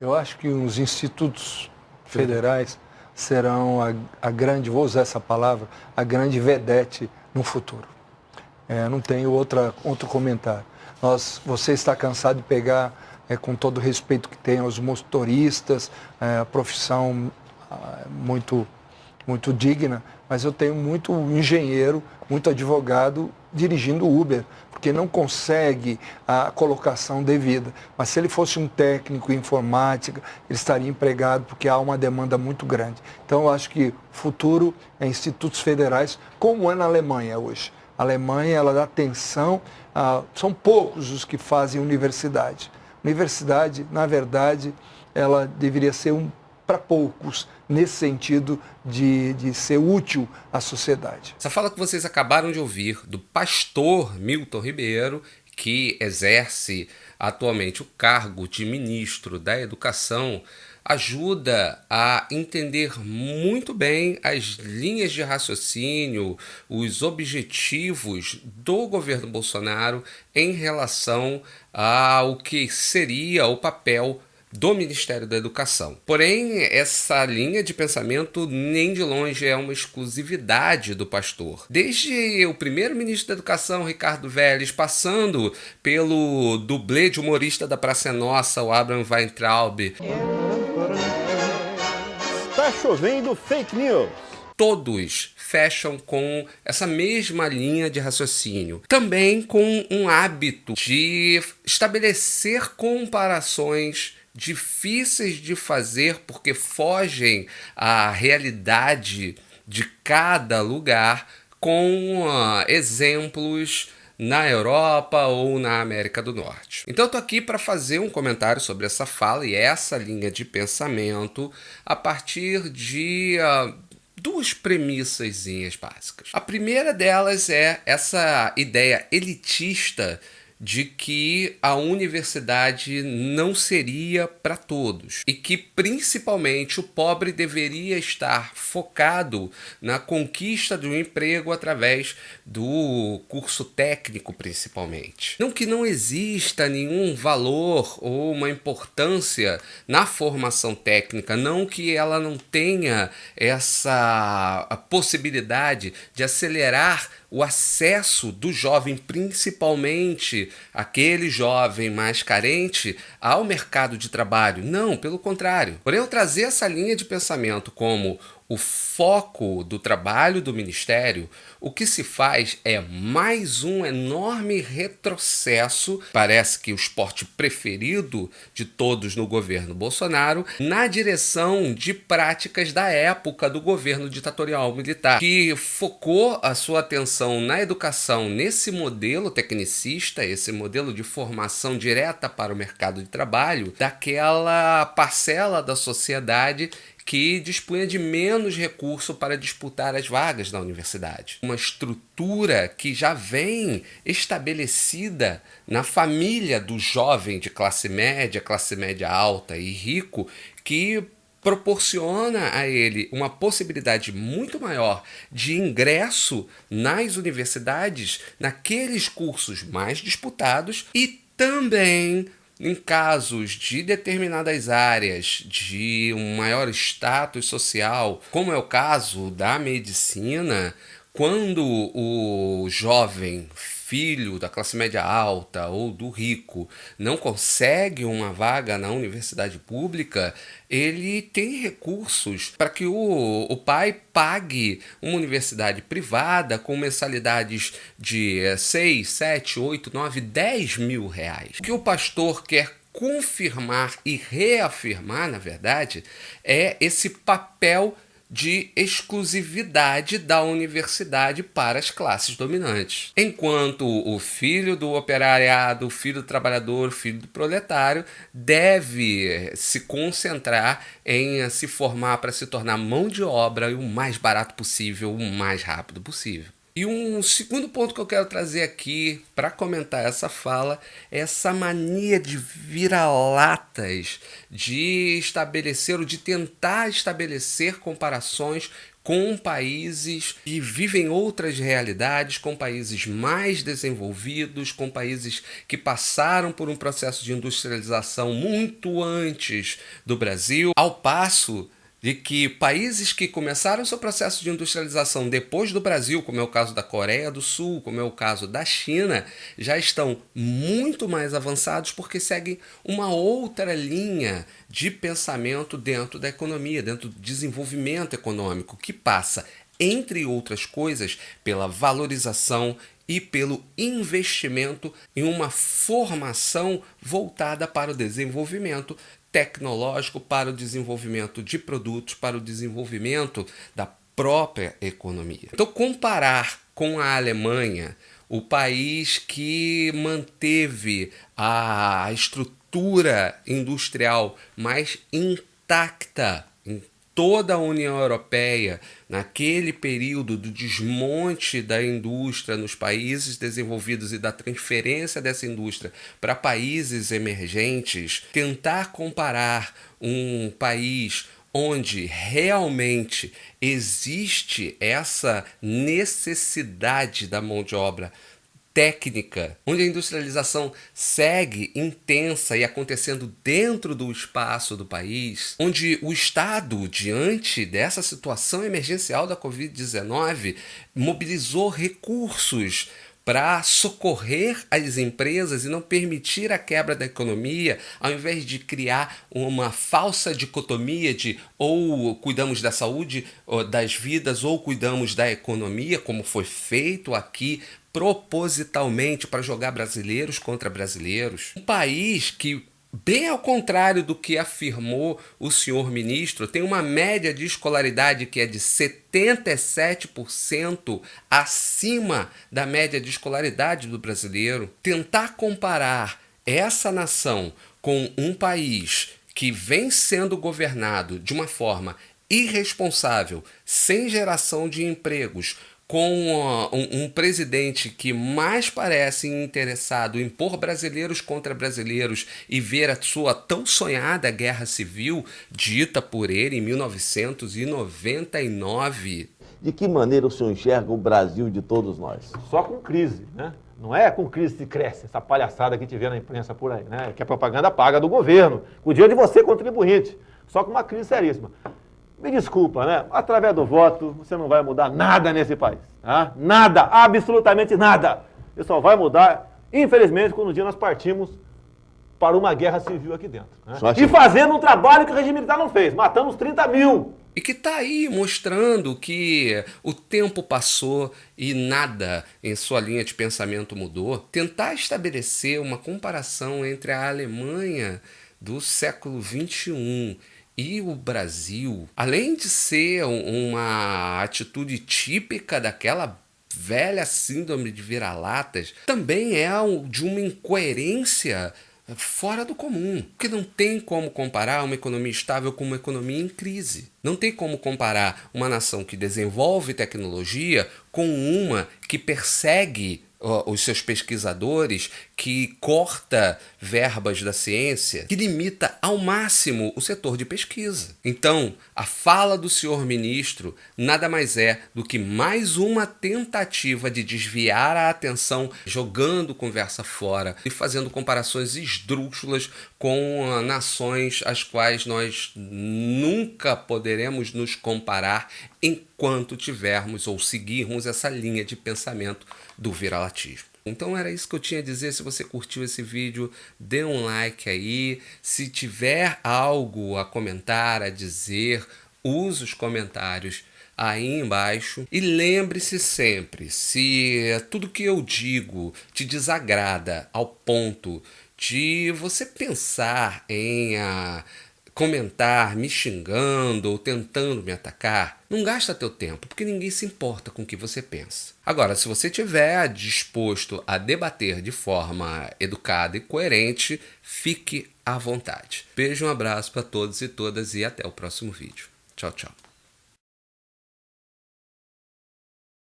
Eu acho que os institutos federais serão a grande, vou usar essa palavra, a grande vedete no futuro. Não tenho outro comentário. Você está cansado de pegar, com todo o respeito que tem aos motoristas, a profissão muito, muito digna, mas eu tenho muito engenheiro, muito advogado dirigindo Uber, porque não consegue a colocação devida. Mas se ele fosse um técnico em informática, ele estaria empregado, porque há uma demanda muito grande. Então, eu acho que o futuro é institutos federais, como é na Alemanha hoje. A Alemanha, ela dá atenção, são poucos os que fazem universidade. Universidade, na verdade, ela deveria ser para poucos, nesse sentido de ser útil à sociedade. Essa fala que vocês acabaram de ouvir do pastor Milton Ribeiro, que exerce atualmente o cargo de ministro da Educação, ajuda a entender muito bem as linhas de raciocínio, os objetivos do governo Bolsonaro em relação ao que seria o papel do Ministério da Educação. Porém, essa linha de pensamento nem de longe é uma exclusividade do pastor. Desde o primeiro ministro da Educação, Ricardo Vélez, passando pelo dublê de humorista da Praça é Nossa, o Abraham Weintraub. Está chovendo fake news. Todos fecham com essa mesma linha de raciocínio. Também com um hábito de estabelecer comparações difíceis de fazer porque fogem à realidade de cada lugar com exemplos na Europa ou na América do Norte. Então eu tô aqui para fazer um comentário sobre essa fala e essa linha de pensamento a partir de duas premissazinhas básicas. A primeira delas é essa ideia elitista de que a universidade não seria para todos e que principalmente o pobre deveria estar focado na conquista de um emprego através do curso técnico principalmente. Não que não exista nenhum valor ou uma importância na formação técnica, não que ela não tenha essa possibilidade de acelerar o acesso do jovem, principalmente aquele jovem mais carente, ao mercado de trabalho. Não, pelo contrário. Porém, eu trazer essa linha de pensamento como o foco do trabalho do Ministério, o que se faz é mais um enorme retrocesso, parece que o esporte preferido de todos no governo Bolsonaro, na direção de práticas da época do governo ditatorial militar, que focou a sua atenção na educação nesse modelo tecnicista, esse modelo de formação direta para o mercado de trabalho, daquela parcela da sociedade que dispunha de menos recurso para disputar as vagas da universidade. Uma estrutura que já vem estabelecida na família do jovem de classe média alta e rico, que proporciona a ele uma possibilidade muito maior de ingresso nas universidades, naqueles cursos mais disputados e também em casos de determinadas áreas de um maior status social, como é o caso da medicina, quando o jovem filho da classe média alta ou do rico não consegue uma vaga na universidade pública, ele tem recursos para que o pai pague uma universidade privada com mensalidades de 6, 7, 8, 9, 10 mil reais. O que o pastor quer confirmar e reafirmar, na verdade, é esse papel de exclusividade da universidade para as classes dominantes. Enquanto o filho do operariado, o filho do trabalhador, o filho do proletário deve se concentrar em se formar para se tornar mão de obra o mais barato possível, o mais rápido possível. E um segundo ponto que eu quero trazer aqui para comentar essa fala é essa mania de vira-latas, de estabelecer ou de tentar estabelecer comparações com países que vivem outras realidades, com países mais desenvolvidos, com países que passaram por um processo de industrialização muito antes do Brasil, ao passo de que países que começaram seu processo de industrialização depois do Brasil, como é o caso da Coreia do Sul, como é o caso da China, já estão muito mais avançados porque seguem uma outra linha de pensamento dentro da economia, dentro do desenvolvimento econômico, que passa, entre outras coisas, pela valorização e pelo investimento em uma formação voltada para o desenvolvimento tecnológico, para o desenvolvimento de produtos, para o desenvolvimento da própria economia. Então, comparar com a Alemanha, o país que manteve a estrutura industrial mais intacta em toda a União Europeia, naquele período do desmonte da indústria nos países desenvolvidos e da transferência dessa indústria para países emergentes, tentar comparar um país onde realmente existe essa necessidade da mão de obra técnica, onde a industrialização segue intensa e acontecendo dentro do espaço do país, onde o Estado, diante dessa situação emergencial da Covid-19, mobilizou recursos para socorrer as empresas e não permitir a quebra da economia, ao invés de criar uma falsa dicotomia de ou cuidamos da saúde, ou das vidas, ou cuidamos da economia, como foi feito aqui propositalmente para jogar brasileiros contra brasileiros. Um país que, bem ao contrário do que afirmou o senhor ministro, tem uma média de escolaridade que é de 77% acima da média de escolaridade do brasileiro. Tentar comparar essa nação com um país que vem sendo governado de uma forma irresponsável, sem geração de empregos, com um presidente que mais parece interessado em pôr brasileiros contra brasileiros e ver a sua tão sonhada guerra civil dita por ele em 1999. De que maneira o senhor enxerga o Brasil de todos nós? Só com crise, né? Não é com crise que cresce, essa palhaçada que a gente vê na imprensa por aí, né? Que a propaganda paga do governo, com o dinheiro de você, contribuinte. Só com uma crise seríssima. Me desculpa, né? Através do voto, você não vai mudar nada nesse país. Tá? Nada, absolutamente nada. Isso só vai mudar, infelizmente, quando um dia nós partimos para uma guerra civil aqui dentro. Né? E fazendo um trabalho que o regime militar não fez. Matamos 30 mil. E que está aí mostrando que o tempo passou e nada em sua linha de pensamento mudou. Tentar estabelecer uma comparação entre a Alemanha do século XXI e o Brasil, além de ser uma atitude típica daquela velha síndrome de vira-latas, também é de uma incoerência fora do comum. Porque não tem como comparar uma economia estável com uma economia em crise. Não tem como comparar uma nação que desenvolve tecnologia com uma que persegue os seus pesquisadores, que corta verbas da ciência, que limita ao máximo o setor de pesquisa. Então, a fala do senhor ministro nada mais é do que mais uma tentativa de desviar a atenção, jogando conversa fora e fazendo comparações esdrúxulas com nações às quais nós nunca poderemos nos comparar enquanto tivermos ou seguirmos essa linha de pensamento do viralatismo. Então era isso que eu tinha a dizer. Se você curtiu esse vídeo, dê um like aí. Se tiver algo a comentar, a dizer, use os comentários aí embaixo. E lembre-se sempre, se tudo que eu digo te desagrada ao ponto de você pensar em comentar me xingando ou tentando me atacar, não gasta teu tempo, porque ninguém se importa com o que você pensa. Agora, se você estiver disposto a debater de forma educada e coerente, fique à vontade. Beijo, um abraço para todos e todas e até o próximo vídeo. Tchau, tchau.